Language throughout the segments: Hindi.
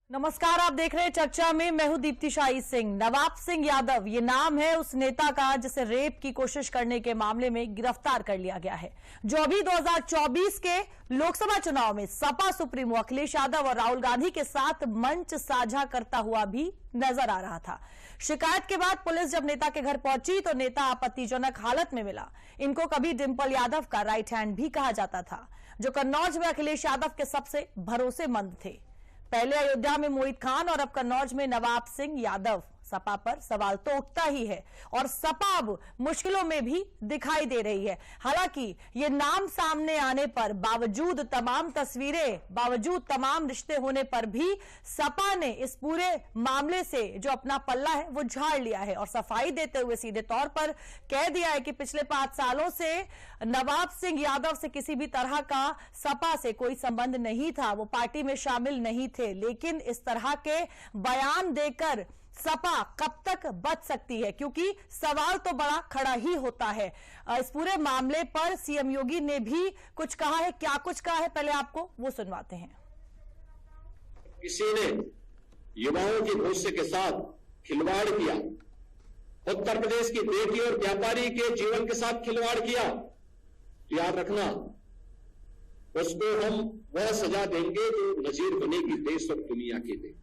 नमस्कार, आप देख रहे हैं चर्चा में। मैं हूं दीप्ति शाही सिंह। नवाब सिंह यादव ये नाम है उस नेता का जिसे रेप की कोशिश करने के मामले में गिरफ्तार कर लिया गया है, जो अभी 2024 के लोकसभा चुनाव में सपा सुप्रीमो अखिलेश यादव और राहुल गांधी के साथ मंच साझा करता हुआ भी नजर आ रहा था। शिकायत के बाद पुलिस जब नेता के घर पहुंची तो नेता आपत्तिजनक हालत में मिला। इनको कभी डिंपल यादव का राइट हैंड भी कहा जाता था, जो कन्नौज में अखिलेश यादव के सबसे भरोसेमंद थे। पहले अयोध्या में मोहित खान और अब कन्नौज में नवाब सिंह यादव। सपा पर सवाल तो उठता ही है और सपा अब मुश्किलों में भी दिखाई दे रही है। हालांकि ये नाम सामने आने पर बावजूद तमाम तस्वीरें, बावजूद तमाम रिश्ते होने पर भी सपा ने इस पूरे मामले से जो अपना पल्ला है वो झाड़ लिया है और सफाई देते हुए सीधे तौर पर कह दिया है कि पिछले 5 सालों से नवाब सिंह यादव से किसी भी तरह का सपा से कोई संबंध नहीं था, वो पार्टी में शामिल नहीं थे। लेकिन इस तरह के बयान देकर सपा कब तक बच सकती है, क्योंकि सवाल तो बड़ा खड़ा ही होता है। इस पूरे मामले पर सीएम योगी ने भी कुछ कहा है। क्या कुछ कहा है, पहले आपको वो सुनवाते हैं। किसी ने युवाओं के भविष्य के साथ खिलवाड़ किया, उत्तर प्रदेश की बेटी और व्यापारी के जीवन के साथ खिलवाड़ किया, तो याद रखना उसको हम वह सजा देंगे जो नजीर बनेगी देश और दुनिया के लिए।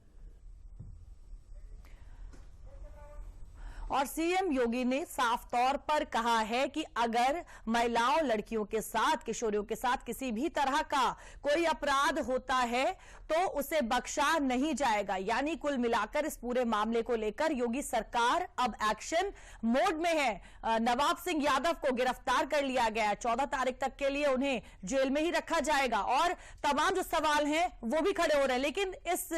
और सीएम योगी ने साफ तौर पर कहा है कि अगर महिलाओं, लड़कियों के साथ, किशोरियों के साथ किसी भी तरह का कोई अपराध होता है तो उसे बख्शा नहीं जाएगा। यानी कुल मिलाकर इस पूरे मामले को लेकर योगी सरकार अब एक्शन मोड में है। नवाब सिंह यादव को गिरफ्तार कर लिया गया है। 14 तारीख तक के लिए उन्हें जेल में ही रखा जाएगा और तमाम जो सवाल हैं वो भी खड़े हो रहे हैं। लेकिन इस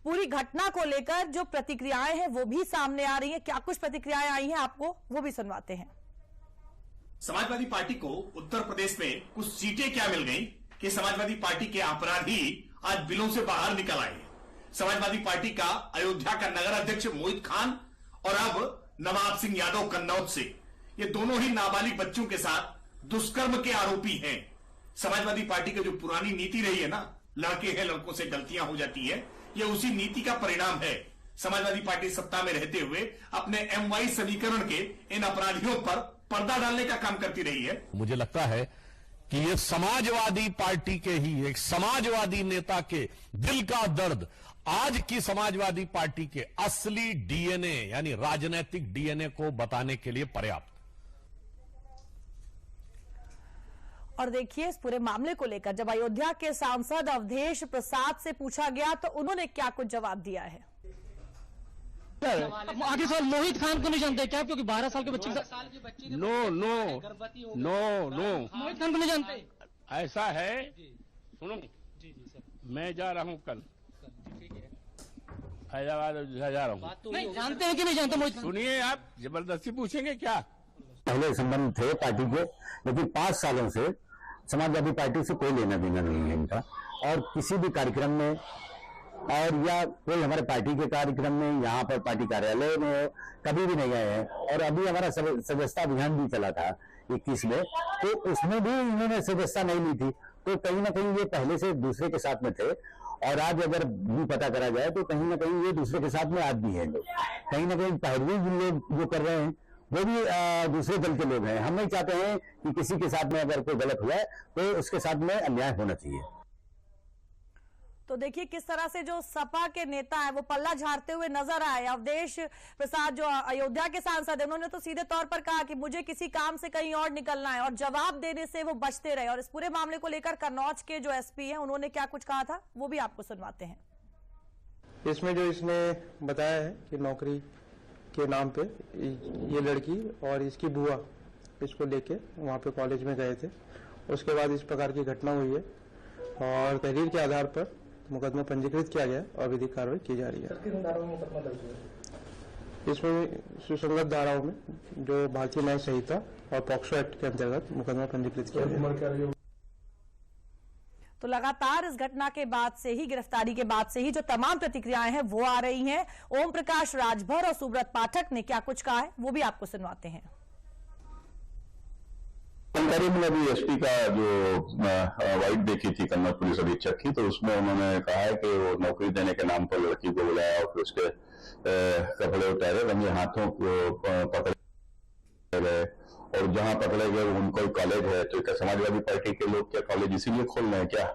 पूरी घटना को लेकर जो प्रतिक्रियाएं हैं वो भी सामने आ रही हैं। क्या कुछ प्रतिक्रियाएं आई हैं, आपको वो भी सुनवाते हैं। समाजवादी पार्टी को उत्तर प्रदेश में कुछ सीटें क्या मिल गई कि समाजवादी पार्टी के अपराधी आज बिलों से बाहर निकल आए। समाजवादी पार्टी का अयोध्या का नगर अध्यक्ष मोहित खान और अब नवाब सिंह यादव कन्नौज से, ये दोनों ही नाबालिग बच्चों के साथ दुष्कर्म के आरोपी हैं। समाजवादी पार्टी की जो पुरानी नीति रही है ना, लड़के हैं लड़कों से गलतियां हो जाती है, ये उसी नीति का परिणाम है। समाजवादी पार्टी सत्ता में रहते हुए अपने MY समीकरण के इन अपराधियों पर पर्दा डालने का काम करती रही है। मुझे लगता है कि ये समाजवादी पार्टी के ही एक समाजवादी नेता के दिल का दर्द आज की समाजवादी पार्टी के असली DNA यानी राजनीतिक DNA को बताने के लिए पर्याप्त। और देखिए, इस पूरे मामले को लेकर जब अयोध्या के सांसद अवधेश प्रसाद से पूछा गया तो उन्होंने क्या कुछ जवाब दिया है। आगे सवाल, मोहित खान को नहीं जानते क्या? क्योंकि 12 साल के बच्चे नो मोहित खान को नहीं जानते। ऐसा है, सुनो, मैं जा रहा हूं कल हैदराबाद जा रहा हूं। नहीं जानते हैं कि नहीं जानते मोहित? सुनिए, आप जबरदस्ती पूछेंगे क्या? पहले संबंध थे पार्टी के, लेकिन 5 सालों से समाजवादी पार्टी से कोई लेना देना नहीं है इनका। और किसी भी कार्यक्रम में और या कोई हमारे पार्टी के कार्यक्रम में, यहाँ पर पार्टी कार्यालय में कभी भी नहीं आए हैं। और अभी हमारा सदस्यता अभियान भी चला था 21 में, तो उसमें भी इन्होंने सदस्यता नहीं ली थी। तो कहीं ना कहीं ये पहले से दूसरे के साथ में थे और आज अगर भी पता करा जाए तो कहीं ना कहीं ये दूसरे के साथ में आज भी है लोग। कहीं ना कहीं पैरवी लोग जो कर रहे हैं वो भी दूसरे दल के लोग हैं। हम नहीं चाहते हैं कि किसी के साथ में अगर कोई गलत हुआ है तो उसके साथ में अन्याय होना चाहिए। तो देखिए किस तरह से जो सपा के नेता है वो पल्ला झाड़ते हुए नजर आए। अवधेश प्रसाद जो अयोध्या के सांसद है, उन्होंने तो सीधे तौर पर कहा कि मुझे किसी काम से कहीं और निकलना है और जवाब देने से वो बचते रहे। और इस पूरे मामले को लेकर कन्नौज के जो SP हैं उन्होंने क्या कुछ कहा था वो भी आपको सुनवाते हैं। इसमें जो इसने बताया है कि नौकरी के नाम पे ये लड़की और इसकी बुआ इसको लेके वहाँ पे कॉलेज में गए थे। उसके बाद इस प्रकार की घटना हुई है और तहरीर के आधार पर मुकदमा पंजीकृत किया गया और विधिक कार्रवाई की जा रही है। इसमें सुसंगत धाराओं में जो भारतीय न्याय संहिता और पॉक्सो एक्ट के अंतर्गत मुकदमा पंजीकृत किया गया। तो लगातार इस घटना के बाद से ही, गिरफ्तारी के बाद से ही जो तमाम प्रतिक्रियाएं हैं वो आ रही हैं। ओम प्रकाश राजभर और सुब्रत पाठक ने क्या कुछ कहा है वो भी आपको सुनवाते हैं। जानकारी में अभी एसपी का जो वाइट देखी थी कन्नौज पुलिस अधीक्षक की, तो उसमें उन्होंने कहा है कि वो नौकरी देने के नाम पर लड़की को बुलाया और फिर उसके कपड़े उतारे, रंगे हाथों को पकड़े गए और जहां पकड़े गए उनको कॉलेज है, तो क्या समाजवादी पार्टी के लोग क्या कॉलेज इसीलिए खोल रहे हैं क्या?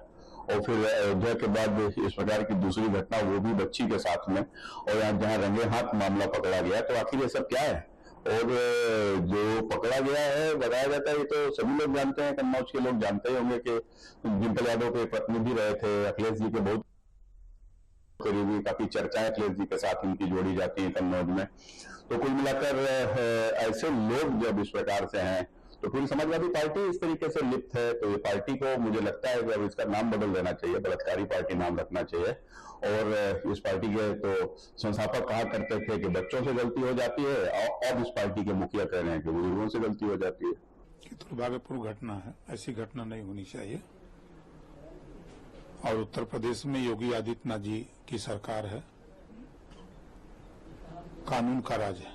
और फिर अयोध्या के बाद इस प्रकार की दूसरी घटना, वो भी बच्ची के साथ में, और यहाँ जहां रंगे हाथ मामला पकड़ा गया, तो आखिर ये सब क्या है? और जो पकड़ा गया है, बताया जाता है, ये तो सभी लोग जानते हैं, कन्नौज के लोग जानते ही होंगे कि डिम्पल यादव के प्रतिनिधि रहे थे, अखिलेश जी के बहुत करीबी, काफी चर्चाएं अखिलेश जी के साथ इनकी जोड़ी जाती है कन्नौज में। तो कुल मिलाकर ऐसे लोग जब इस प्रकार से हैं, तो पूरी समाजवादी पार्टी इस तरीके से लिप्त है, तो ये पार्टी को मुझे लगता है कि अब इसका नाम बदल देना चाहिए, बलात्कारी पार्टी नाम रखना चाहिए। और इस पार्टी के तो संस्थापक कहा करते थे कि बच्चों से गलती हो जाती है, और अब इस पार्टी के मुखिया कह रहे हैं कि बुजुर्गों से गलती हो जाती है। दुर्भाग्यपूर्ण घटना है, ऐसी घटना नहीं होनी चाहिए। और उत्तर प्रदेश में योगी आदित्यनाथ जी की सरकार है, कानून का राज है,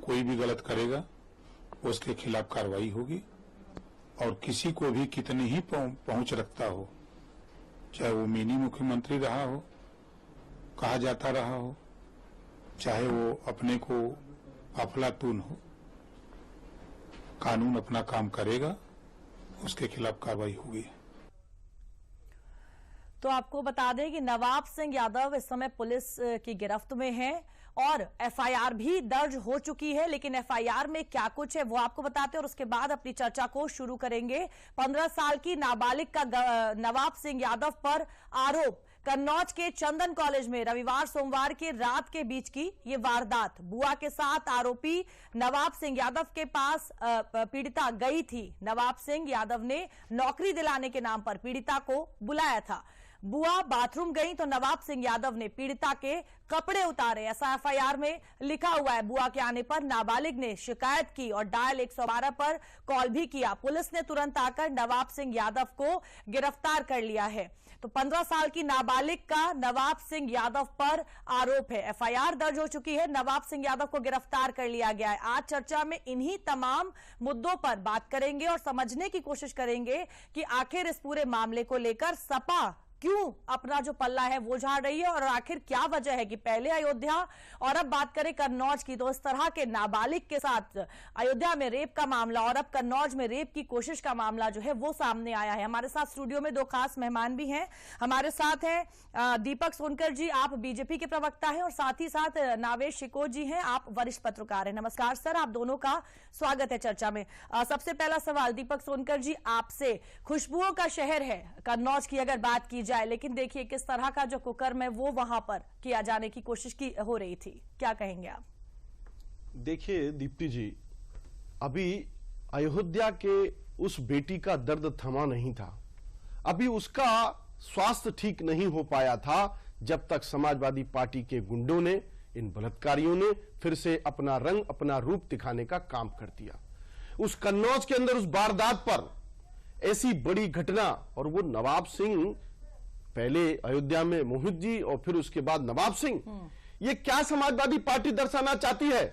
कोई भी गलत करेगा उसके खिलाफ कार्रवाई होगी, और किसी को भी कितनी ही पहुंच रखता हो, चाहे वो मिनी मुख्यमंत्री रहा हो, कहा जाता रहा हो, चाहे वो अपने को अफलातून हो, कानून अपना काम करेगा, उसके खिलाफ कार्रवाई होगी। तो आपको बता दें कि नवाब सिंह यादव इस समय पुलिस की गिरफ्त में हैं और एफआईआर भी दर्ज हो चुकी है, लेकिन एफआईआर में क्या कुछ है वो आपको बताते हैं और उसके बाद अपनी चर्चा को शुरू करेंगे। 15 साल की नाबालिग का नवाब सिंह यादव पर आरोप। कन्नौज के चंदन कॉलेज में रविवार सोमवार की रात के बीच की ये वारदात। बुआ के साथ आरोपी नवाब सिंह यादव के पास पीड़िता गई थी। नवाब सिंह यादव ने नौकरी दिलाने के नाम पर पीड़िता को बुलाया था। बुआ बाथरूम गई तो नवाब सिंह यादव ने पीड़िता के कपड़े उतारे, ऐसा एफआईआर में लिखा हुआ है। बुआ के आने पर नाबालिग ने शिकायत की और डायल 112 पर कॉल भी किया। पुलिस ने तुरंत आकर नवाब सिंह यादव को गिरफ्तार कर लिया है। तो 15 साल की नाबालिग का नवाब सिंह यादव पर आरोप है। एफआईआर दर्ज हो चुकी है, नवाब सिंह यादव को गिरफ्तार कर लिया गया है। आज चर्चा में इन्हीं तमाम मुद्दों पर बात करेंगे और समझने की कोशिश करेंगे कि आखिर इस पूरे मामले को लेकर सपा क्यों अपना जो पल्ला है वो झाड़ रही है और आखिर क्या वजह है कि पहले अयोध्या और अब बात करें कन्नौज की, तो इस तरह के नाबालिग के साथ अयोध्या में रेप का मामला और अब कन्नौज में रेप की कोशिश का मामला जो है वो सामने आया है। हमारे साथ स्टूडियो में दो खास मेहमान भी हैं। हमारे साथ हैं दीपक सोनकर जी, आप बीजेपी के प्रवक्ता हैं, और साथ ही साथ नावेश शिकोत जी हैं, आप वरिष्ठ पत्रकार हैं। नमस्कार सर, आप दोनों का स्वागत है चर्चा में। सबसे पहला सवाल दीपक सोनकर जी आपसे। खुशबुओं का शहर है कन्नौज की अगर बात की जाए, लेकिन देखिए किस तरह का जो कुकर्म है वो वहां पर किया जाने की कोशिश की हो रही थी, क्या कहेंगे आप? देखिए दीप्ति जी, अभी अयोध्या के उस बेटी का दर्द थमा नहीं था। अभी उसका स्वास्थ्य ठीक नहीं हो पाया था जब तक समाजवादी पार्टी के गुंडों ने, इन बलात्कारियों ने फिर से अपना रंग, अपना रूप दिखाने का काम कर दिया। उस कन्नौज के अंदर उस वारदात पर ऐसी बड़ी घटना, और वो नवाब सिंह, पहले अयोध्या में मोहित जी और फिर उसके बाद नवाब सिंह, ये क्या समाजवादी पार्टी दर्शाना चाहती है?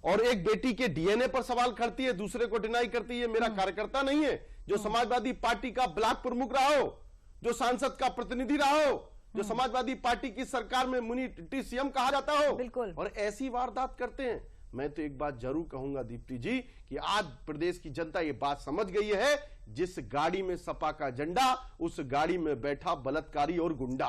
और एक बेटी के डीएनए पर सवाल करती है, दूसरे को डिनाई करती है मेरा कार्यकर्ता नहीं है, जो समाजवादी पार्टी का ब्लॉक प्रमुख रहा हो, जो सांसद का प्रतिनिधि रहा हो, जो समाजवादी पार्टी की सरकार में मुनी टी सीएम कहा जाता हो, बिल्कुल, और ऐसी वारदात करते हैं। मैं तो एक बात जरूर कहूंगा दीप्ति जी कि आज प्रदेश की जनता ये बात समझ गई है, जिस गाड़ी में सपा का झंडा उस गाड़ी में बैठा बलात्कारी और गुंडा।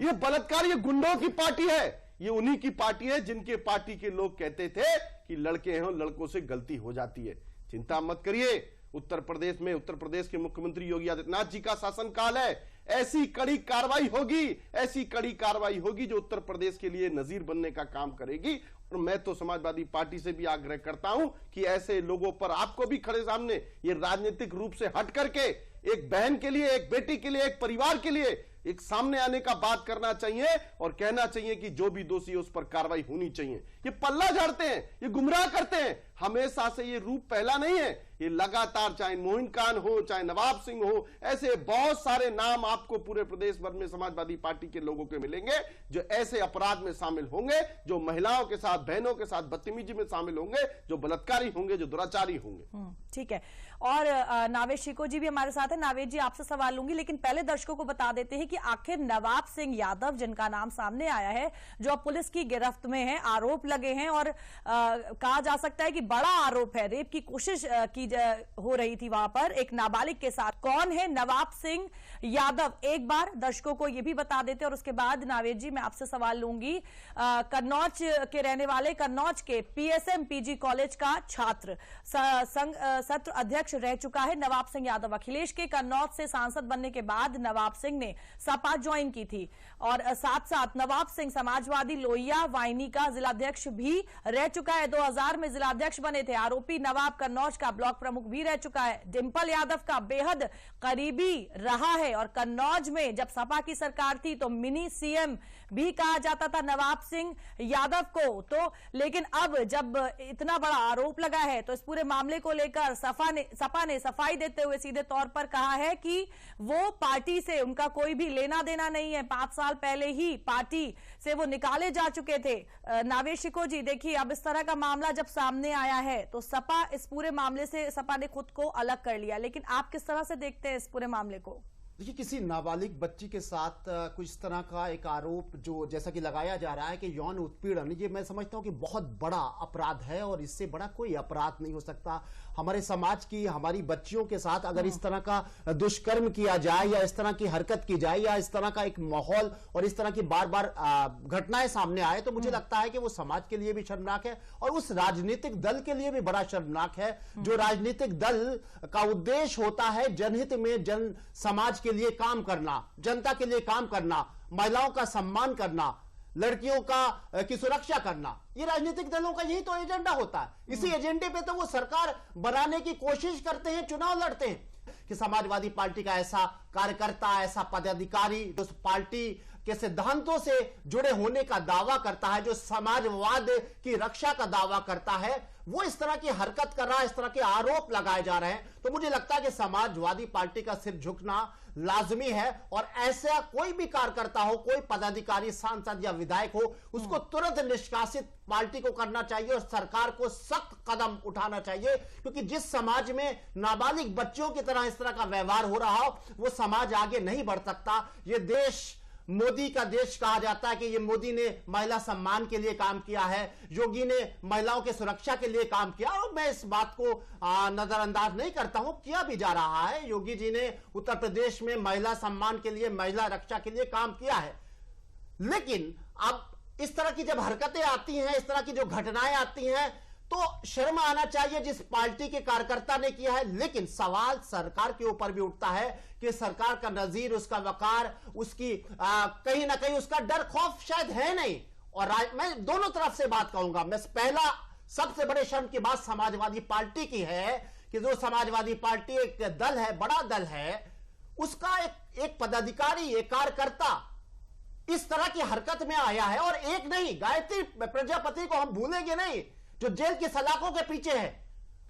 ये बलात्कारी, ये गुंडों की पार्टी है, ये उन्हीं की पार्टी है जिनके पार्टी के लोग कहते थे कि लड़के हैं, लड़कों से गलती हो जाती है। चिंता मत करिए, उत्तर प्रदेश में उत्तर प्रदेश के मुख्यमंत्री योगी आदित्यनाथ जी का शासनकाल है, ऐसी कड़ी कार्रवाई होगी, ऐसी कड़ी कार्रवाई होगी जो उत्तर प्रदेश के लिए नजीर बनने का काम करेगी। और मैं तो समाजवादी पार्टी से भी आग्रह करता हूं कि ऐसे लोगों पर आपको भी खड़े सामने ये राजनीतिक रूप से हट करके एक बहन के लिए, एक बेटी के लिए, एक परिवार के लिए एक सामने आने का बात करना चाहिए और कहना चाहिए कि जो भी दोषी है उस पर कार्रवाई होनी चाहिए। ये पल्ला झाड़ते हैं, ये गुमराह करते हैं, हमेशा से ये रूप पहला नहीं है, ये लगातार, चाहे मोइन खान हो, चाहे नवाब सिंह हो, ऐसे बहुत सारे नाम आपको पूरे प्रदेश भर में समाजवादी पार्टी के लोगों के मिलेंगे जो ऐसे अपराध में शामिल होंगे, जो महिलाओं के साथ, बहनों के साथ बदतमीजी में शामिल होंगे, जो बलात्कारी होंगे, जो दुराचारी होंगे। ठीक है। और नावेद शिको जी भी हमारे साथ है। नावेद जी, आपसे सवाल लूंगी, लेकिन पहले दर्शकों को बता देते हैं कि आखिर नवाब सिंह यादव, जिनका नाम सामने आया है, जो अब पुलिस की गिरफ्त में है, आरोप लगे हैं और कहा जा सकता है कि बड़ा आरोप है, रेप की कोशिश हो रही थी वहां पर एक नाबालिग के साथ। कौन है नवाब सिंह यादव, एक बार दर्शकों को यह भी बता देते और उसके बाद नावेद जी मैं आपसे सवाल लूंगी। कन्नौज के रहने वाले, कन्नौज के पीएसएम पीजी कॉलेज का छात्र, सत्र अध्यक्ष रह चुका है नवाब सिंह यादव। अखिलेश के कन्नौज से सांसद बनने के बाद नवाब सिंह ने सपा ज्वाइन की थी और साथ साथ नवाब सिंह समाजवादी लोहिया वाहिनी का जिलाध्यक्ष भी रह चुका है। 2000 में जिलाध्यक्ष बने थे। आरोपी नवाब कन्नौज का ब्लॉक प्रमुख भी रह चुका है। डिंपल यादव का बेहद करीबी रहा है और कन्नौज में जब सपा की सरकार थी तो मिनी सीएम भी कहा जाता था नवाब सिंह यादव को। तो लेकिन अब जब इतना बड़ा आरोप लगा है तो इस पूरे मामले को लेकर सपा ने सफाई देते हुए सीधे तौर पर कहा है कि वो पार्टी से उनका कोई भी लेना देना नहीं है। 5 साल पहले ही पार्टी से वो निकाले जा चुके थे। नावेद शिको जी, देखिए अब इस तरह का मामला जब सामने आया है तो सपा इस पूरे मामले से सपा ने खुद को अलग कर लिया, लेकिन आप किस तरह से देखते हैं इस पूरे मामले को? देखिए, किसी नाबालिग बच्ची के साथ कुछ इस तरह का एक आरोप जो जैसा कि लगाया जा रहा है कि यौन उत्पीड़न, ये मैं समझता हूं कि बहुत बड़ा अपराध है और इससे बड़ा कोई अपराध नहीं हो सकता। हमारे समाज की, हमारी बच्चियों के साथ अगर इस तरह का दुष्कर्म किया जाए या इस तरह की हरकत की जाए या इस तरह का एक माहौल और इस तरह की बार बार घटनाएं सामने आए तो मुझे लगता है कि वो समाज के लिए भी शर्मनाक है और उस राजनीतिक दल के लिए भी बड़ा शर्मनाक है जो राजनीतिक दल का उद्देश्य होता है जनहित में, जन समाज के लिए काम करना, जनता के लिए काम करना, महिलाओं का सम्मान करना, लड़कियों की सुरक्षा करना। ये राजनीतिक दलों का यही तो एजेंडा होता है। इसी एजेंडे पे तो वो सरकार बनाने की कोशिश करते हैं, चुनाव लड़ते हैं कि समाजवादी पार्टी का ऐसा कार्यकर्ता, ऐसा पदाधिकारी जो पार्टी के सिद्धांतों से जुड़े होने का दावा करता है, जो समाजवाद की रक्षा का दावा करता है, वो इस तरह की हरकत कर रहा है, इस तरह के आरोप लगाए जा रहे हैं। तो मुझे लगता है कि समाजवादी पार्टी का सिर झुकना लाजमी है और ऐसा कोई भी कार्यकर्ता हो, कोई पदाधिकारी, सांसद या विधायक हो, उसको तुरंत निष्कासित पार्टी को करना चाहिए और सरकार को सख्त कदम उठाना चाहिए, क्योंकि जिस समाज में नाबालिग बच्चों की तरह इस तरह का व्यवहार हो रहा हो वो समाज आगे नहीं बढ़ सकता। ये देश मोदी का देश कहा जाता है कि ये मोदी ने महिला सम्मान के लिए काम किया है, योगी ने महिलाओं के सुरक्षा के लिए काम किया और मैं इस बात को नजरअंदाज नहीं करता हूं, किया भी जा रहा है। योगी जी ने उत्तर प्रदेश में महिला सम्मान के लिए, महिला रक्षा के लिए काम किया है। लेकिन अब इस तरह की जब हरकतें आती हैं, इस तरह की जो घटनाएं आती हैं तो शर्म आना चाहिए जिस पार्टी के कार्यकर्ता ने किया है। लेकिन सवाल सरकार के ऊपर भी उठता है कि सरकार का नजीर, उसका वकार, उसकी कहीं ना कहीं उसका डर खौफ शायद है नहीं। और मैं दोनों तरफ से बात कहूंगा। मैं पहला सबसे बड़े शर्म की बात समाजवादी पार्टी की है कि जो समाजवादी पार्टी एक दल है, बड़ा दल है, उसका एक पदाधिकारी, एक कार्यकर्ता इस तरह की हरकत में आया है। और एक नहीं, गायत्री प्रजापति को हम भूलेंगे नहीं, जो जेल की सलाखों के पीछे है,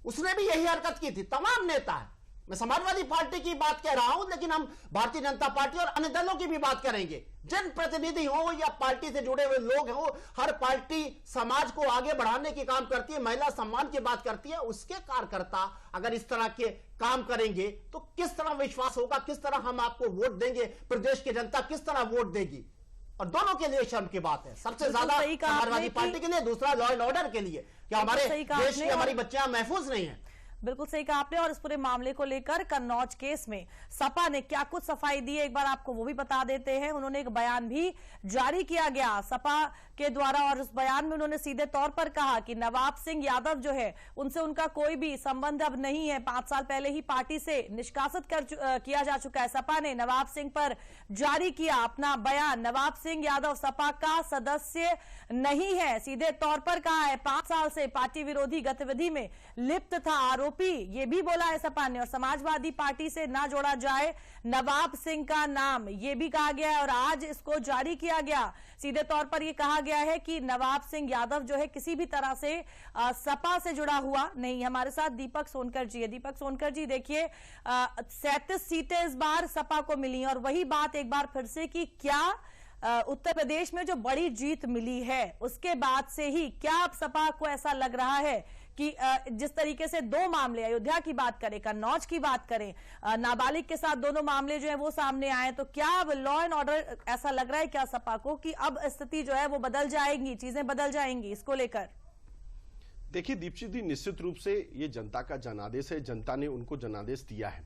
उसने भी यही हरकत की थी। तमाम नेता है, मैं समाजवादी पार्टी की बात कह रहा हूं, लेकिन हम भारतीय जनता पार्टी और अन्य दलों की भी बात करेंगे। जनप्रतिनिधि हो या पार्टी से जुड़े हुए लोग हो, हर पार्टी समाज को आगे बढ़ाने की काम करती है, महिला सम्मान की बात करती है। उसके कार्यकर्ता अगर इस तरह के काम करेंगे तो किस तरह विश्वास होगा, किस तरह हम आपको वोट देंगे, प्रदेश की जनता किस तरह वोट देगी। और दोनों के लिए शर्म की बात है, सबसे ज्यादा समाजवादी पार्टी के लिए, दूसरा लॉ एंड ऑर्डर के लिए, कि हमारे देश की हमारी बच्चियां महफूज नहीं है। बिल्कुल सही कहा आपने। और इस पूरे मामले को लेकर कन्नौज केस में सपा ने क्या कुछ सफाई दी है, एक बार आपको वो भी बता देते हैं। उन्होंने एक बयान भी जारी किया गया सपा के द्वारा और उस बयान में उन्होंने सीधे तौर पर कहा कि नवाब सिंह यादव जो है उनसे उनका कोई भी संबंध अब नहीं है। 5 साल पहले ही पार्टी से निष्कासित किया जा चुका है। सपा ने नवाब सिंह पर जारी किया अपना बयान। नवाब सिंह यादव सपा का सदस्य नहीं है, सीधे तौर पर कहा है 5 साल से पार्टी विरोधी गतिविधि में लिप्त था। आरोप आरोपी ये भी बोला है सपा ने, और समाजवादी पार्टी से ना जोड़ा जाए नवाब सिंह का नाम, ये भी कहा गया है और आज इसको जारी किया गया। सीधे तौर पर यह कहा गया है कि नवाब सिंह यादव जो है किसी भी तरह से सपा से जुड़ा हुआ नहीं। हमारे साथ दीपक सोनकर जी है। दीपक सोनकर जी, देखिए 37 सीटें इस बार सपा को मिली और वही बात एक बार फिर से कि क्या उत्तर प्रदेश में जो बड़ी जीत मिली है उसके बाद से ही क्या अब सपा को ऐसा लग रहा है कि जिस तरीके से दो मामले, अयोध्या की बात करें, कन्नौज की बात करें, नाबालिग के साथ दोनों मामले जो है वो सामने आए, तो क्या अब लॉ एंड ऑर्डर ऐसा लग रहा है क्या सपा को कि अब स्थिति जो है वो बदल जाएगी, चीजें बदल जाएंगी इसको लेकर? देखिए दीपशित जी, निश्चित रूप से ये जनता का जनादेश है, जनता ने उनको जनादेश दिया है,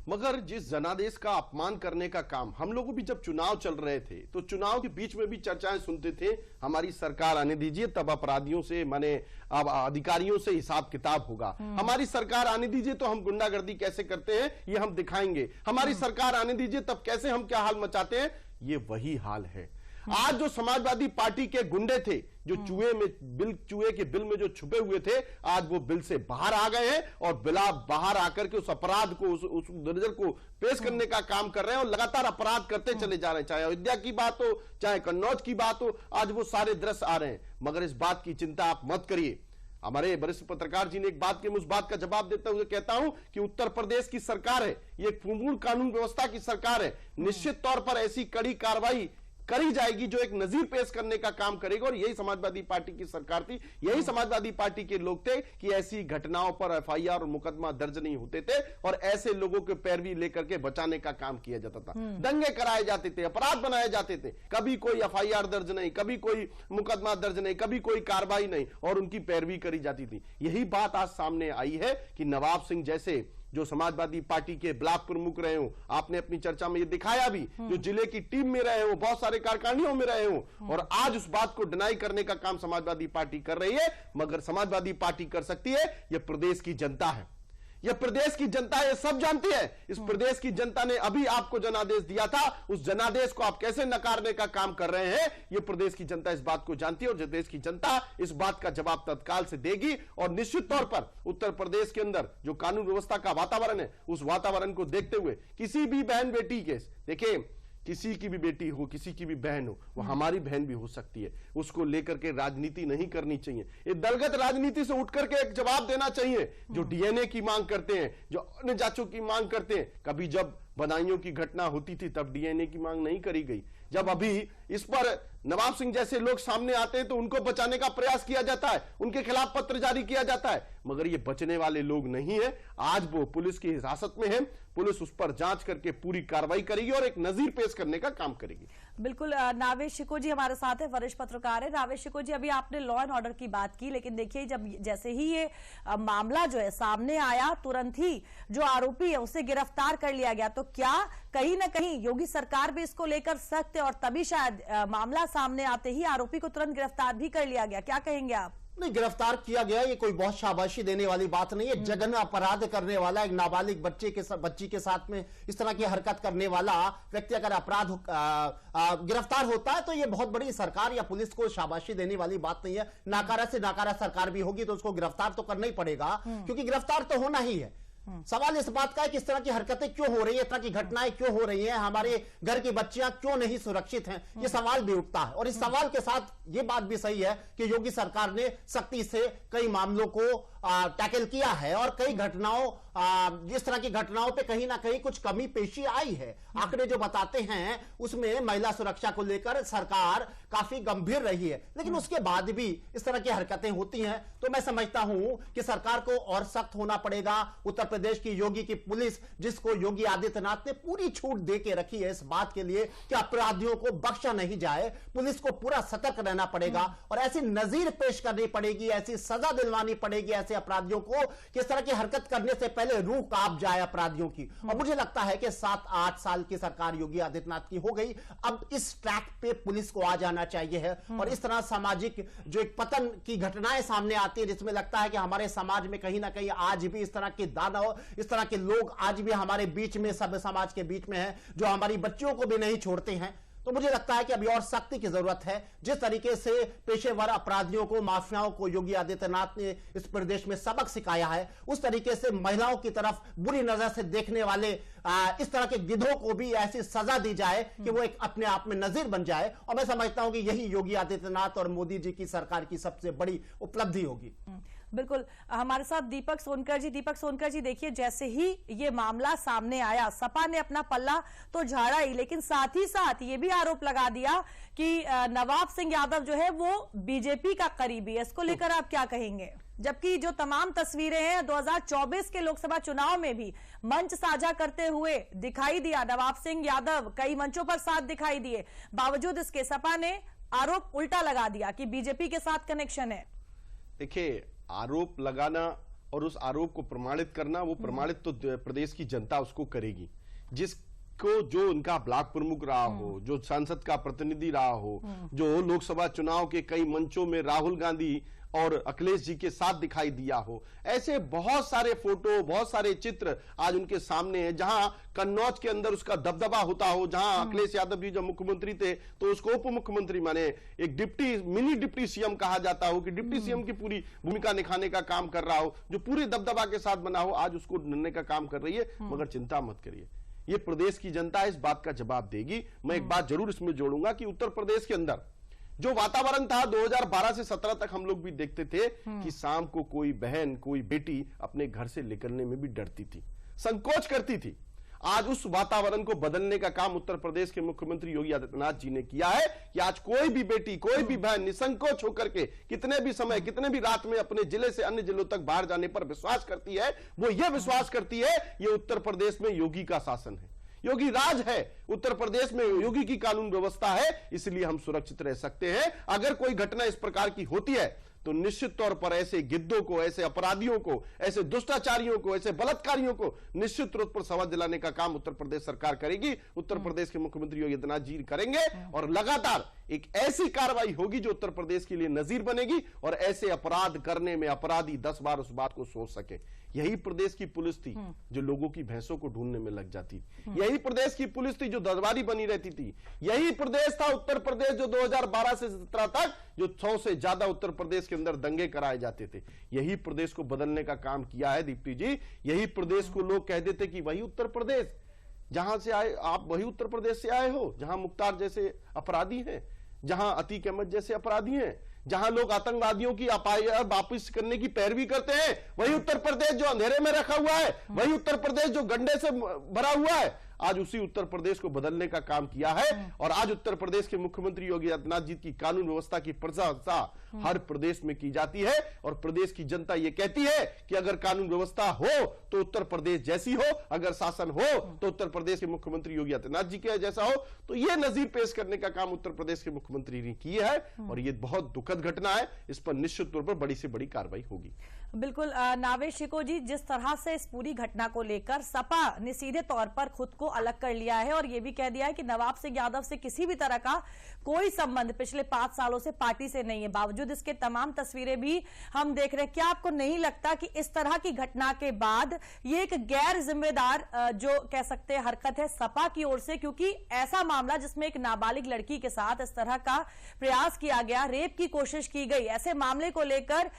मगर जिस जनादेश का अपमान करने का काम हम लोगों भी जब चुनाव चल रहे थे तो चुनाव के बीच में भी चर्चाएं सुनते थे, हमारी सरकार आने दीजिए तब अपराधियों से माने अब अधिकारियों से हिसाब किताब होगा, हमारी सरकार आने दीजिए तो हम गुंडागर्दी कैसे करते हैं ये हम दिखाएंगे, हमारी सरकार आने दीजिए तब कैसे हम क्या हाल मचाते हैं। ये वही हाल है। आज जो समाजवादी पार्टी के गुंडे थे जो चूहे के बिल में जो छुपे हुए थे, आज वो बिल से बाहर आ गए हैं और बिला बाहर आकर के उस अपराध को, उस दर्जन को पेश करने का काम कर रहे हैं और लगातार अपराध करते चले जा रहे हैं। चाहे अयोध्या की बात हो, चाहे कन्नौज की बात हो, आज वो सारे दृश्य आ रहे हैं। मगर इस बात की चिंता आप मत करिए। हमारे वरिष्ठ पत्रकार जी ने एक बात के उस बात का जवाब देते हुए कहता हूं कि उत्तर प्रदेश की सरकार है, ये पूर्ण कानून व्यवस्था की सरकार है, निश्चित तौर पर ऐसी कड़ी कार्रवाई करी जाएगी जो एक नजीर पेश करने का काम करेगा। और यही समाजवादी पार्टी की सरकार थी, यही समाजवादी पार्टी के लोग थे कि ऐसी घटनाओं पर एफआईआर और मुकदमा दर्ज नहीं होते थे और ऐसे लोगों के पैरवी लेकर के बचाने का काम किया जाता था। दंगे कराए जाते थे, अपराध बनाए जाते थे, कभी कोई एफआईआर दर्ज नहीं, कभी कोई मुकदमा दर्ज नहीं, कभी कोई कार्रवाई नहीं और उनकी पैरवी करी जाती थी। यही बात आज सामने आई है कि नवाब सिंह जैसे जो समाजवादी पार्टी के ब्लॉक प्रमुख रहे हो, आपने अपनी चर्चा में ये दिखाया भी, जो जिले की टीम में रहे हो, बहुत सारे कारखानियों में रहे हो और आज उस बात को डिनाई करने का काम समाजवादी पार्टी कर रही है। मगर समाजवादी पार्टी कर सकती है, यह प्रदेश की जनता है, यह प्रदेश की जनता है, सब जानती है। इस प्रदेश की जनता ने अभी आपको जनादेश दिया था, उस जनादेश को आप कैसे नकारने का काम कर रहे हैं, यह प्रदेश की जनता इस बात को जानती है और प्रदेश की जनता इस बात का जवाब तत्काल से देगी। और निश्चित तौर पर उत्तर प्रदेश के अंदर जो कानून व्यवस्था का वातावरण है, उस वातावरण को देखते हुए किसी भी बहन बेटी के, देखिए किसी की भी बेटी हो, किसी की भी बहन हो, वो हमारी बहन भी हो सकती है, उसको लेकर के राजनीति नहीं करनी चाहिए। ये दलगत राजनीति से उठ करके एक जवाब देना चाहिए। जो डीएनए की मांग करते हैं, जो अन्य जांचों की मांग करते हैं, कभी जब बदायूं की घटना होती थी तब डीएनए की मांग नहीं करी गई। जब अभी इस पर नवाब सिंह जैसे लोग सामने आते हैं तो उनको बचाने का प्रयास किया जाता है, उनके खिलाफ पत्र जारी किया जाता है, मगर ये बचने वाले लोग नहीं है। आज वो पुलिस की हिरासत में है, पुलिस उस पर जांच करके पूरी कार्रवाई करेगी और एक नजीर पेश करने का काम करेगी। बिल्कुल। नावेश शिको जी हमारे साथ है, वरिष्ठ पत्रकार है। नावेश शिको जी, अभी आपने लॉ एंड ऑर्डर की बात की, लेकिन देखिए जब जैसे ही ये मामला जो है सामने आया, तुरंत ही जो आरोपी है उसे गिरफ्तार कर लिया गया। तो क्या कहीं ना कहीं योगी सरकार भी इसको लेकर सख्त है और तभी शायद मामला सामने आते ही आरोपी को तुरंत गिरफ्तार भी कर लिया गया? क्या कहेंगे आप? नहीं, गिरफ्तार किया गया, ये कोई बहुत शाबाशी देने वाली बात नहीं है। जघन्य अपराध करने वाला एक नाबालिग बच्ची के साथ में इस तरह की हरकत करने वाला व्यक्ति अगर गिरफ्तार होता है तो ये बहुत बड़ी सरकार या पुलिस को शाबाशी देने वाली बात नहीं है। नाकारा से नाकारा सरकार भी होगी तो उसको गिरफ्तार तो करना ही पड़ेगा, क्योंकि गिरफ्तार तो होना ही है। सवाल इस बात का है कि इस तरह की हरकतें क्यों हो रही है, इस तरह की घटनाएं क्यों हो रही हैं, हमारे घर की बच्चियां क्यों नहीं सुरक्षित हैं, ये सवाल भी उठता है। और इस सवाल के साथ ये बात भी सही है कि योगी सरकार ने सख्ती से कई मामलों को टैकल किया है और कई घटनाओं जिस तरह की घटनाओं पे कहीं ना कहीं कुछ कमी पेशी आई है। आंकड़े जो बताते हैं उसमें महिला सुरक्षा को लेकर सरकार काफी गंभीर रही है, लेकिन उसके बाद भी इस तरह की हरकतें होती हैं तो मैं समझता हूं कि सरकार को और सख्त होना पड़ेगा। उत्तर प्रदेश की योगी की पुलिस, जिसको योगी आदित्यनाथ ने पूरी छूट दे के रखी है इस बात के लिए कि अपराधियों को बख्शा नहीं जाए, पुलिस को पूरा सतर्क रहना पड़ेगा और ऐसी नजीर पेश करनी पड़ेगी, ऐसी सजा दिलवानी पड़ेगी ऐसे अपराधियों को कि इस तरह की हरकत करने से पहले रूह कांप जाए अपराधियों की। और मुझे लगता है कि 7-8 साल की सरकार योगी आदित्यनाथ की हो गई, अब इस ट्रैक पे पुलिस को आ जाना चाहिए है। और इस तरह सामाजिक जो एक पतन की घटनाएं सामने आती है जिसमें लगता है कि हमारे समाज में कहीं ना कहीं आज भी इस तरह के दानव, इस तरह के लोग आज भी हमारे बीच में, सभ्य समाज के बीच में है, जो हमारी बच्चियों को भी नहीं छोड़ते हैं। तो मुझे लगता है कि अभी और सख्ती की जरूरत है। जिस तरीके से पेशेवर अपराधियों को, माफियाओं को योगी आदित्यनाथ ने इस प्रदेश में सबक सिखाया है, उस तरीके से महिलाओं की तरफ बुरी नजर से देखने वाले इस तरह के गिद्धों को भी ऐसी सजा दी जाए कि वो एक अपने आप में नजीर बन जाए। और मैं समझता हूं कि यही योगी आदित्यनाथ और मोदी जी की सरकार की सबसे बड़ी उपलब्धि होगी। बिल्कुल, हमारे साथ दीपक सोनकर जी देखिए, जैसे ही ये मामला सामने आया, सपा ने अपना पल्ला तो झाड़ा ही, लेकिन साथ ही साथ ये भी आरोप लगा दिया कि नवाब सिंह यादव जो है वो बीजेपी का करीबी है। इसको लेकर आप क्या कहेंगे? जबकि जो तमाम तस्वीरें हैं 2024 के लोकसभा चुनाव में भी मंच साझा करते हुए दिखाई दिया, नवाब सिंह यादव कई मंचों पर साथ दिखाई दिए, बावजूद इसके सपा ने आरोप उल्टा लगा दिया कि बीजेपी के साथ कनेक्शन है। देखिए, आरोप लगाना और उस आरोप को प्रमाणित करना, वो प्रमाणित तो प्रदेश की जनता उसको करेगी। जिसको जो उनका ब्लॉक प्रमुख रहा हो, जो सांसद का प्रतिनिधि रहा हो, जो लोकसभा चुनाव के कई मंचों में राहुल गांधी और अखिलेश जी के साथ दिखाई दिया हो, ऐसे बहुत सारे फोटो, बहुत सारे चित्र आज उनके सामने हैं। जहां कन्नौज के अंदर उसका दबदबा होता हो, जहां अखिलेश यादव जी जब मुख्यमंत्री थे तो उसको उप मुख्यमंत्री माने एक मिनी डिप्टी सीएम कहा जाता हो, कि डिप्टी सीएम की पूरी भूमिका निभाने का काम कर रहा हो, जो पूरे दबदबा के साथ बना हो, आज उसको ढूंढने का काम कर रही है। मगर चिंता मत करिए, ये प्रदेश की जनता इस बात का जवाब देगी। मैं एक बात जरूर इसमें जोड़ूंगा कि उत्तर प्रदेश के अंदर जो वातावरण था 2012 से 17 तक, हम लोग भी देखते थे कि शाम को कोई बहन, कोई बेटी अपने घर से निकलने में भी डरती थी, संकोच करती थी। आज उस वातावरण को बदलने का काम उत्तर प्रदेश के मुख्यमंत्री योगी आदित्यनाथ जी ने किया है कि आज कोई भी बेटी, कोई भी बहन निसंकोच होकर के कितने भी समय, कितने भी रात में अपने जिले से अन्य जिलों तक बाहर जाने पर विश्वास करती है। वो ये विश्वास करती है ये उत्तर प्रदेश में योगी का शासन है, योगी राज है, उत्तर प्रदेश में योगी की कानून व्यवस्था है, इसलिए हम सुरक्षित रह सकते हैं। अगर कोई घटना इस प्रकार की होती है तो निश्चित तौर पर ऐसे गिद्धों को, ऐसे अपराधियों को, ऐसे दुष्टाचारियों को, ऐसे बलात्कारियों को निश्चित रूप पर समझ दिलाने का काम उत्तर प्रदेश सरकार करेगी, उत्तर प्रदेश के मुख्यमंत्री योगी आदित्यनाथ जी करेंगे। और लगातार एक ऐसी कार्रवाई होगी जो उत्तर प्रदेश के लिए नजीर बनेगी और ऐसे अपराध करने में अपराधी 10 बार उस बात को सोच सके। यही प्रदेश की पुलिस थी जो लोगों की भैंसों को ढूंढने में लग जाती, यही प्रदेश की पुलिस थी जो दरबारी बनी रहती थी, यही प्रदेश था उत्तर प्रदेश जो 2012 से 17 तक जो 100 से ज्यादा उत्तर प्रदेश के अंदर दंगे कराए जाते थे। यही प्रदेश को बदलने का काम किया है दीप्ति जी। यही प्रदेश को लोग कहते थे कि वही उत्तर प्रदेश जहां से आए आप, वही उत्तर प्रदेश से आए हो जहां मुख्तार जैसे अपराधी हैं, जहां अतीक अहमद जैसे अपराधी हैं, जहां लोग आतंकवादियों की वापस करने की पैरवी करते हैं। वही उत्तर प्रदेश जो अंधेरे में रखा हुआ है, वही उत्तर प्रदेश जो गंडे से भरा हुआ है, आज उसी उत्तर प्रदेश को बदलने का काम किया है। और आज उत्तर प्रदेश के मुख्यमंत्री योगी आदित्यनाथ जी की कानून व्यवस्था की प्रशंसा हर प्रदेश में की जाती है। और प्रदेश की जनता ये कहती है कि अगर कानून व्यवस्था हो तो उत्तर प्रदेश जैसी हो, अगर शासन हो तो उत्तर प्रदेश के मुख्यमंत्री योगी आदित्यनाथ जी के जैसा हो। तो ये नजीर पेश करने का काम उत्तर प्रदेश के मुख्यमंत्री ने किया है और ये बहुत दुखद घटना है। इस पर निश्चित तौर पर बड़ी से बड़ी कार्रवाई होगी। बिल्कुल, नावेश शिको जी, जिस तरह से इस पूरी घटना को लेकर सपा ने सीधे तौर पर खुद को अलग कर लिया है और यह भी कह दिया है कि नवाब सिंह यादव से किसी भी तरह का कोई संबंध पिछले 5 सालों से पार्टी से नहीं है, बावजूद इसके तमाम तस्वीरें भी हम देख रहे हैं। क्या आपको नहीं लगता कि इस तरह की घटना के बाद ये एक गैर जिम्मेदार जो कह सकते हैं हरकत है सपा की ओर से, क्योंकि ऐसा मामला जिसमें एक नाबालिग लड़की के साथ इस तरह का प्रयास किया गया, रेप की कोशिश की गई, ऐसे मामले को लेकर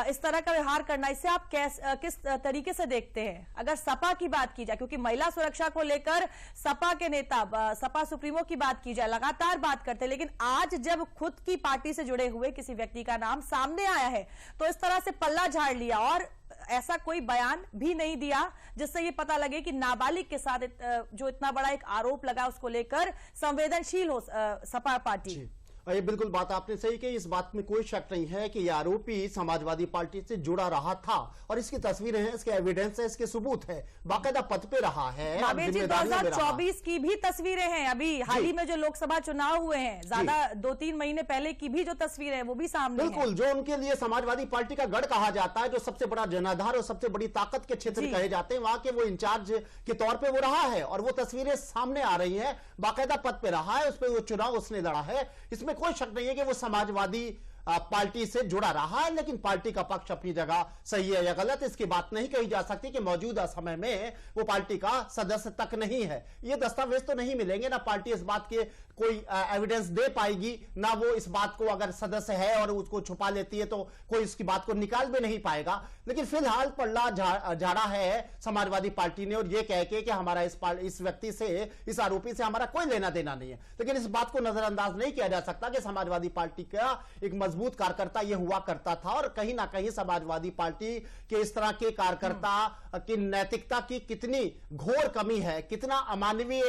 इस तरह का व्यवहार करना, इसे आप किस तरीके से देखते हैं? अगर सपा की बात की जाए, क्योंकि महिला सुरक्षा को लेकर सपा के नेता, सपा सुप्रीमो की बात की जाए, लगातार बात करते हैं, लेकिन आज जब खुद की पार्टी से जुड़े हुए किसी व्यक्ति का नाम सामने आया है तो इस तरह से पल्ला झाड़ लिया और ऐसा कोई बयान भी नहीं दिया जिससे ये पता लगे कि नाबालिग के साथ जो इतना बड़ा एक आरोप लगा उसको लेकर संवेदनशील हो सपा पार्टी। ये बिल्कुल बात आपने सही कही, इस बात में कोई शक नहीं है कि यह आरोपी समाजवादी पार्टी से जुड़ा रहा था और इसकी तस्वीरें हैं, इसके एविडेंस है, इसके सबूत है, बाकायदा पद पे रहा है। 2024 की भी तस्वीरें हैं, अभी हाल ही में जो लोकसभा चुनाव हुए हैं, ज्यादा 2-3 महीने पहले की भी जो तस्वीरें हैं वो भी सामने बिल्कुल, जो उनके लिए समाजवादी पार्टी का गढ़ कहा जाता है, जो सबसे बड़ा जनाधार और सबसे बड़ी ताकत के क्षेत्र कहे जाते हैं, वहां के वो इंचार्ज के तौर पर वो रहा है और वो तस्वीरें सामने आ रही है, बाकायदा पद पे रहा है, उस पर वो चुनाव उसने लड़ा है। इसमें कोई शक नहीं है कि वो समाजवादी पार्टी से जुड़ा रहा है, लेकिन पार्टी का पक्ष अपनी जगह सही है या गलत इसकी बात नहीं कही जा सकती कि मौजूदा समय में वो पार्टी का सदस्य तक नहीं है। ये दस्तावेज तो नहीं मिलेंगे, ना पार्टी इस बात के कोई एविडेंस दे पाएगी, ना वो इस बात को अगर सदस्य है और उसको छुपा लेती है तो कोई इसकी बात को निकाल भी नहीं पाएगा। लेकिन फिलहाल पल्ला झाड़ा है समाजवादी पार्टी ने और ये कह के कि हमारा इस व्यक्ति से, इस आरोपी से हमारा कोई लेना देना नहीं है। लेकिन इस बात को नजरअंदाज नहीं किया जा सकता कि समाजवादी पार्टी का एक मजबूत कार्यकर्ता ये हुआ करता था और कहीं ना कहीं समाजवादी पार्टी के इस तरह के कार्यकर्ता की नैतिकता की कितनी घोर कमी है, कितना अमानवीय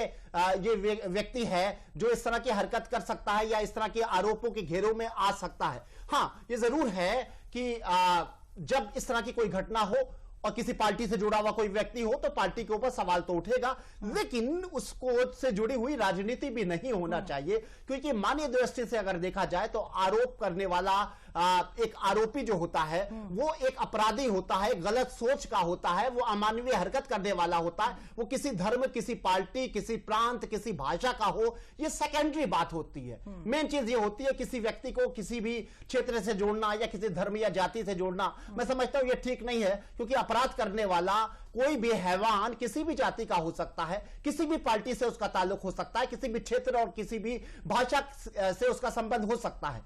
ये व्यक्ति है जो इस तरह की हरकत कर सकता है या इस तरह के आरोपों के घेरों में आ सकता है। हाँ, ये जरूर है कि जब इस तरह की कोई घटना हो और किसी पार्टी से जुड़ा हुआ कोई व्यक्ति हो तो पार्टी के ऊपर सवाल तो उठेगा, लेकिन उसको से जुड़ी हुई राजनीति भी नहीं होना चाहिए, क्योंकि मानवीय दृष्टि से अगर देखा जाए तो आरोप करने वाला एक आरोपी जो होता है वो एक अपराधी होता है, गलत सोच का होता है, वो अमानवीय हरकत करने वाला होता है। वो किसी धर्म, किसी पार्टी, किसी प्रांत, किसी भाषा का हो, ये सेकेंडरी बात होती है। मेन चीज ये होती है किसी व्यक्ति को किसी भी क्षेत्र से जोड़ना या किसी धर्म या जाति से जोड़ना, मैं समझता हूं ये ठीक नहीं है, क्योंकि अपराध करने वाला कोई भी हैवान किसी भी जाति का हो सकता है, किसी भी पार्टी से उसका ताल्लुक हो सकता है, किसी भी क्षेत्र और किसी भी भाषा से उसका संबंध हो सकता है।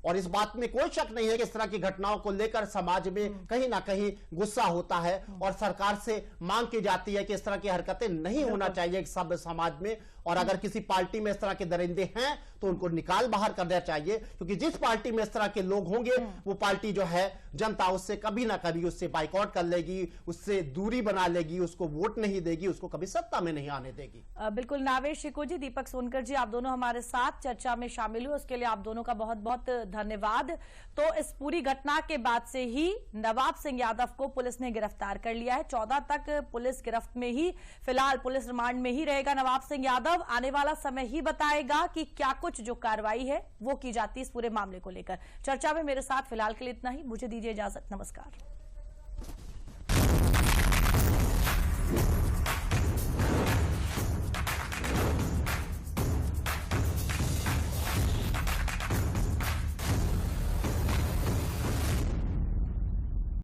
और इस बात में कोई शक नहीं है कि इस तरह की घटनाओं को लेकर समाज में कहीं ना कहीं गुस्सा होता है और सरकार से मांग की जाती है कि इस तरह की हरकतें नहीं होना चाहिए सब समाज में। और अगर किसी पार्टी में इस तरह के दरिंदे हैं तो उनको निकाल बाहर करना चाहिए, क्योंकि जिस पार्टी में इस तरह के लोग होंगे वो पार्टी जो है जनता उससे कभी ना कभी उससे बाइकआउट कर लेगी, उससे दूरी बना लेगी, उसको वोट नहीं देगी, उसको कभी सत्ता में नहीं आने देगी। बिल्कुल, नावेश शिको जी, दीपक सोनकर जी, आप दोनों हमारे साथ चर्चा में शामिल हुए, उसके लिए आप दोनों का बहुत बहुत धन्यवाद। तो इस पूरी घटना के बाद से ही नवाब सिंह यादव को पुलिस ने गिरफ्तार कर लिया है। 14 तक पुलिस गिरफ्त में ही, फिलहाल पुलिस रिमांड में ही रहेगा नवाब सिंह यादव। आने वाला समय ही बताएगा कि क्या कुछ जो कार्रवाई है वो की जाती है इस पूरे मामले को लेकर। चर्चा में मेरे साथ फिलहाल के लिए इतना ही, मुझे दीजिए इजाजत, नमस्कार।